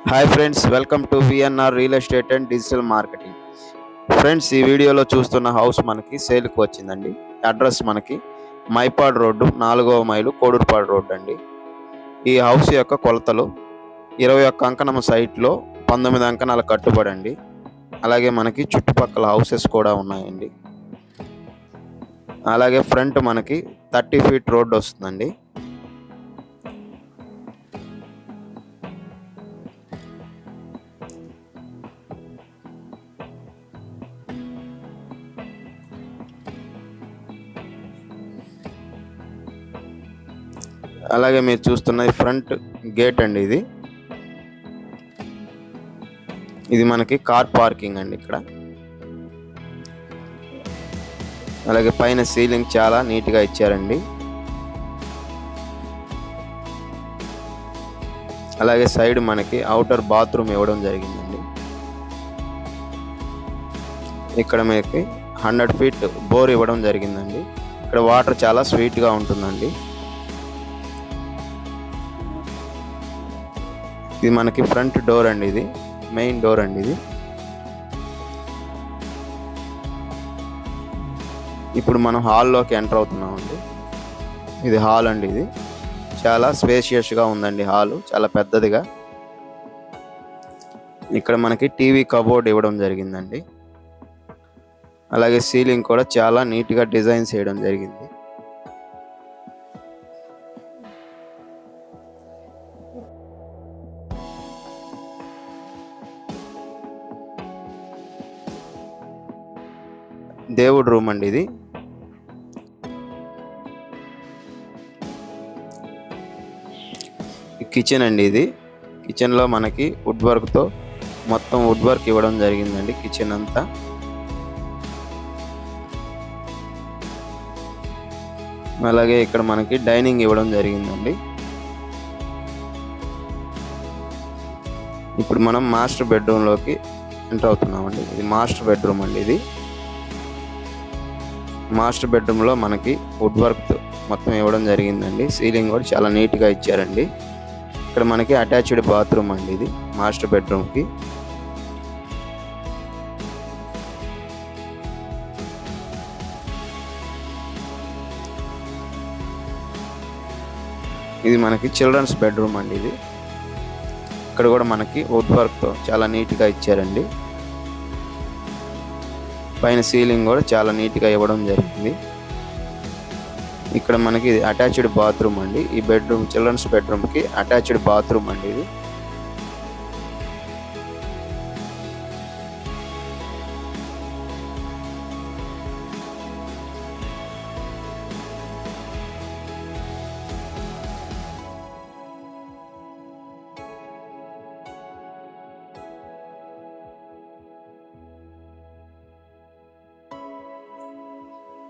Hi friends, welcome to VNR real estate and digital marketing. Friends, ఈ వీడియోలో చూస్తున్న house మనకి సేల్కి వచ్చిందండి. అడ్రస్ మనకి మైపాడ్ రోడ్డు 4వ మైలు కోడూరుపాడు రోడ్డు అండి. ఈ హౌస్ యొక్క కొలతలు 21 అంకణం సైట్లో 19 అంకణాల కట్టుబడి అండి. అలాగే మనకి చుట్టుపక్కల హౌసెస్ కూడా ఉన్నాయండి. అలాగే ఫ్రంట్ మనకి 30 ఫీట్ రోడ్డు వస్తుందండి. అలాగే మీరు చూస్తున్నది ఫ్రంట్ గేట్ అండి. ఇది మనకి కార్ పార్కింగ్ అండి ఇక్కడ. అలాగే పైన సీలింగ్ చాలా నీట్గా ఇచ్చారండి. అలాగే సైడ్ మనకి అవుటర్ బాత్రూమ్ ఇవ్వడం జరిగిందండి. ఇక్కడ మనకి 100 ఫీట్ బోర్ ఇవ్వడం జరిగిందండి. ఇక్కడ వాటర్ చాలా స్వీట్గా ఉంటుందండి. ఇది మనకి ఫ్రంట్ డోర్ అండి. ఇది మెయిన్ డోర్ అండి. ఇప్పుడు మనం హాల్లోకి ఎంటర్ అవుతున్నామండి. ఇది హాల్ అండి. ఇది చాలా స్పేషియస్గా ఉందండి. హాలు చాలా పెద్దదిగా. ఇక్కడ మనకి టీవీ కబోర్డ్ ఇవ్వడం జరిగిందండి. అలాగే సీలింగ్ కూడా చాలా నీట్గా డిజైన్ చేయడం జరిగింది. దేవుడు రూమ్ అండి. ఇది కిచెన్ అండి. ఇది కిచెన్లో మనకి వుడ్ వర్క్తో మొత్తం వుడ్ వర్క్ ఇవ్వడం జరిగిందండి కిచెన్ అంతా. అలాగే ఇక్కడ మనకి డైనింగ్ ఇవ్వడం జరిగిందండి. ఇప్పుడు మనం మాస్టర్ బెడ్రూమ్లోకి ఎంటర్ అవుతున్నామండి. ఇది మాస్టర్ బెడ్రూమ్ అండి. ఇది మాస్టర్ బెడ్రూమ్లో మనకి వుడ్ వర్క్ మొత్తం ఇవ్వడం జరిగిందండి. సీలింగ్ కూడా చాలా నీట్గా ఇచ్చారండి. ఇక్కడ మనకి అటాచ్డ్ బాత్రూమ్ అండి. ఇది మాస్టర్ బెడ్రూమ్కి. ఇది మనకి చిల్డ్రన్స్ బెడ్రూమ్ అండి. ఇది ఇక్కడ కూడా మనకి వుడ్ వర్క్తో చాలా నీట్గా ఇచ్చారండి. పైన సీలింగ్ కూడా చాలా నీట్గా ఇవ్వడం జరిగింది. ఇక్కడ మనకి ఇది అటాచ్డ్ బాత్రూమ్ అండి. ఈ బెడ్రూమ్ చిల్డ్రన్స్ బెడ్రూమ్కి అటాచ్డ్ బాత్రూమ్ అండి. ఇది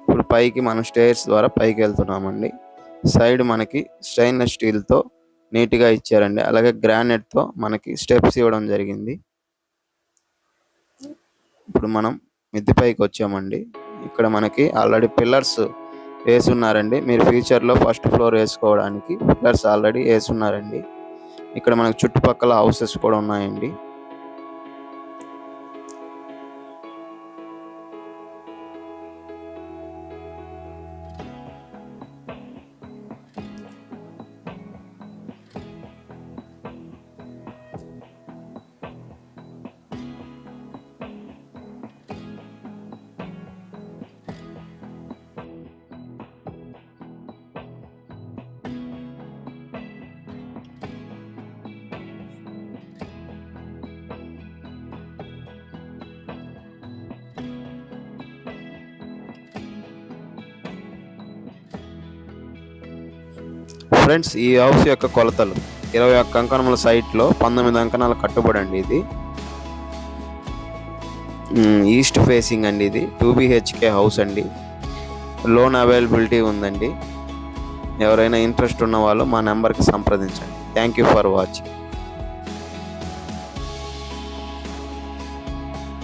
ఇప్పుడు పైకి మనం స్టేర్స్ ద్వారా పైకి వెళ్తున్నామండి. సైడ్ మనకి స్టెయిన్లెస్ స్టీల్తో నీట్గా ఇచ్చారండి. అలాగే గ్రానైట్తో మనకి స్టెప్స్ ఇవ్వడం జరిగింది. ఇప్పుడు మనం మిద్దె పైకి వచ్చామండి. ఇక్కడ మనకి ఆల్రెడీ పిల్లర్స్ వేసున్నారండి. మీరు ఫ్యూచర్లో ఫస్ట్ ఫ్లోర్ వేసుకోవడానికి పిల్లర్స్ ఆల్రెడీ వేసున్నారండి. ఇక్కడ మనకి చుట్టుపక్కల హౌసెస్ కూడా ఉన్నాయండి. ఫ్రెండ్స్, ఈ హౌస్ యొక్క కొలతలు 21 అంకణముల సైట్లో 19 అంకణాల కట్టుబడి అండి. ఇది ఈస్ట్ ఫేసింగ్ అండి. ఇది 2 BHK హౌస్ అండి. లోన్ అవైలబిలిటీ ఉందండి. ఎవరైనా ఇంట్రెస్ట్ ఉన్న వాళ్ళు మా నెంబర్కి సంప్రదించండి. Thank you for watching.